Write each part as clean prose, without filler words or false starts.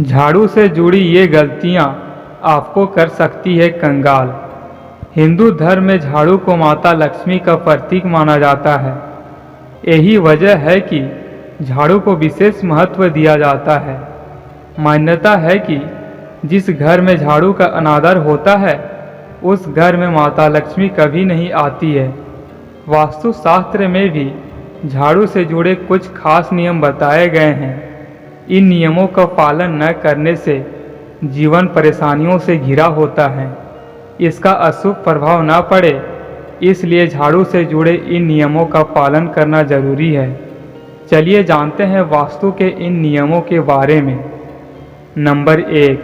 झाड़ू से जुड़ी ये गलतियां आपको कर सकती है कंगाल। हिंदू धर्म में झाड़ू को माता लक्ष्मी का प्रतीक माना जाता है। यही वजह है कि झाड़ू को विशेष महत्व दिया जाता है। मान्यता है कि जिस घर में झाड़ू का अनादर होता है उस घर में माता लक्ष्मी कभी नहीं आती है। वास्तुशास्त्र में भी झाड़ू से जुड़े कुछ खास नियम बताए गए हैं। इन नियमों का पालन न करने से जीवन परेशानियों से घिरा होता है। इसका अशुभ प्रभाव न पड़े इसलिए झाड़ू से जुड़े इन नियमों का पालन करना जरूरी है। चलिए जानते हैं वास्तु के इन नियमों के बारे में। नंबर 1,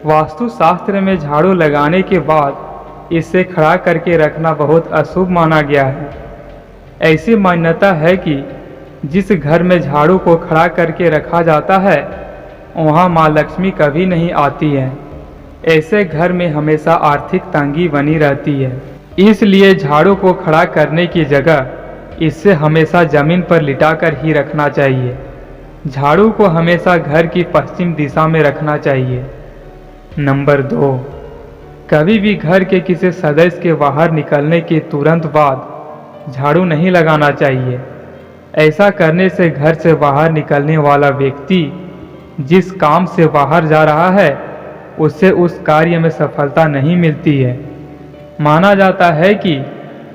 वास्तुशास्त्र में झाड़ू लगाने के बाद इसे खड़ा करके रखना बहुत अशुभ माना गया है। ऐसी मान्यता है कि जिस घर में झाड़ू को खड़ा करके रखा जाता है वहाँ माँ लक्ष्मी कभी नहीं आती है। ऐसे घर में हमेशा आर्थिक तंगी बनी रहती है। इसलिए झाड़ू को खड़ा करने की जगह इसे हमेशा जमीन पर लिटाकर ही रखना चाहिए। झाड़ू को हमेशा घर की पश्चिम दिशा में रखना चाहिए। नंबर 2, कभी भी घर के किसी सदस्य के बाहर निकलने के तुरंत बाद झाड़ू नहीं लगाना चाहिए। ऐसा करने से घर से बाहर निकलने वाला व्यक्ति जिस काम से बाहर जा रहा है उससे उस कार्य में सफलता नहीं मिलती है। माना जाता है कि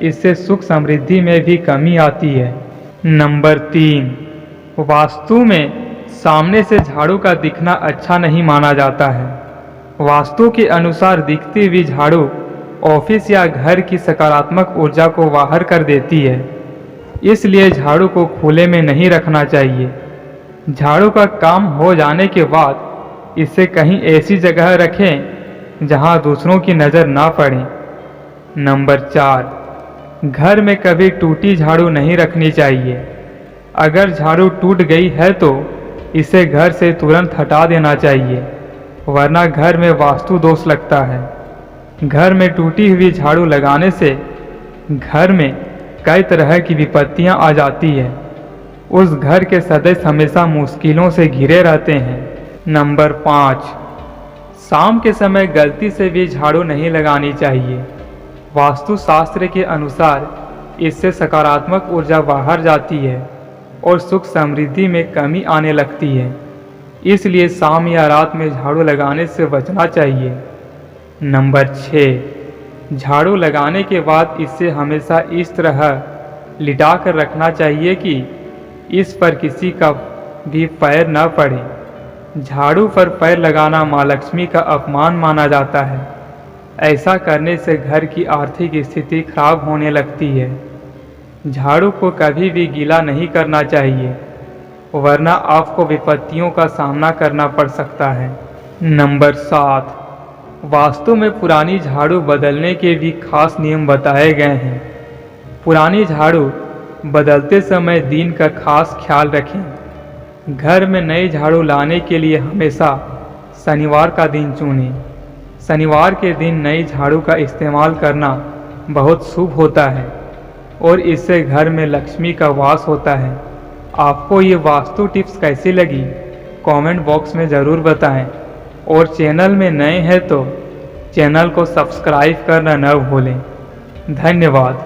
इससे सुख समृद्धि में भी कमी आती है। नंबर 3, वास्तु में सामने से झाड़ू का दिखना अच्छा नहीं माना जाता है। वास्तु के अनुसार दिखती हुई झाड़ू ऑफिस या घर की सकारात्मक ऊर्जा को बाहर कर देती है। इसलिए झाड़ू को खुले में नहीं रखना चाहिए। झाड़ू का काम हो जाने के बाद इसे कहीं ऐसी जगह रखें जहां दूसरों की नज़र ना पड़े। नंबर 4, घर में कभी टूटी झाड़ू नहीं रखनी चाहिए। अगर झाड़ू टूट गई है तो इसे घर से तुरंत हटा देना चाहिए, वरना घर में वास्तु दोष लगता है। घर में टूटी हुई झाड़ू लगाने से घर में कई तरह की विपत्तियां आ जाती है। उस घर के सदस्य हमेशा मुश्किलों से घिरे रहते हैं। नंबर 5, शाम के समय गलती से भी झाड़ू नहीं लगानी चाहिए। वास्तुशास्त्र के अनुसार इससे सकारात्मक ऊर्जा बाहर जाती है और सुख समृद्धि में कमी आने लगती है। इसलिए शाम या रात में झाड़ू लगाने से बचना चाहिए। नंबर 6, झाड़ू लगाने के बाद इसे हमेशा इस तरह लिटा कर रखना चाहिए कि इस पर किसी का भी पैर न पड़े। झाड़ू पर पैर लगाना माँ लक्ष्मी का अपमान माना जाता है। ऐसा करने से घर की आर्थिक स्थिति खराब होने लगती है। झाड़ू को कभी भी गीला नहीं करना चाहिए, वरना आपको विपत्तियों का सामना करना पड़ सकता है। नंबर 7, वास्तु में पुरानी झाड़ू बदलने के भी खास नियम बताए गए हैं। पुरानी झाड़ू बदलते समय दिन का खास ख्याल रखें। घर में नई झाड़ू लाने के लिए हमेशा शनिवार का दिन चुनें। शनिवार के दिन नई झाड़ू का इस्तेमाल करना बहुत शुभ होता है और इससे घर में लक्ष्मी का वास होता है। आपको ये वास्तु टिप्स कैसी लगी कमेंट बॉक्स में ज़रूर बताएं और चैनल में नए हैं तो चैनल को सब्सक्राइब करना न भूलें। धन्यवाद।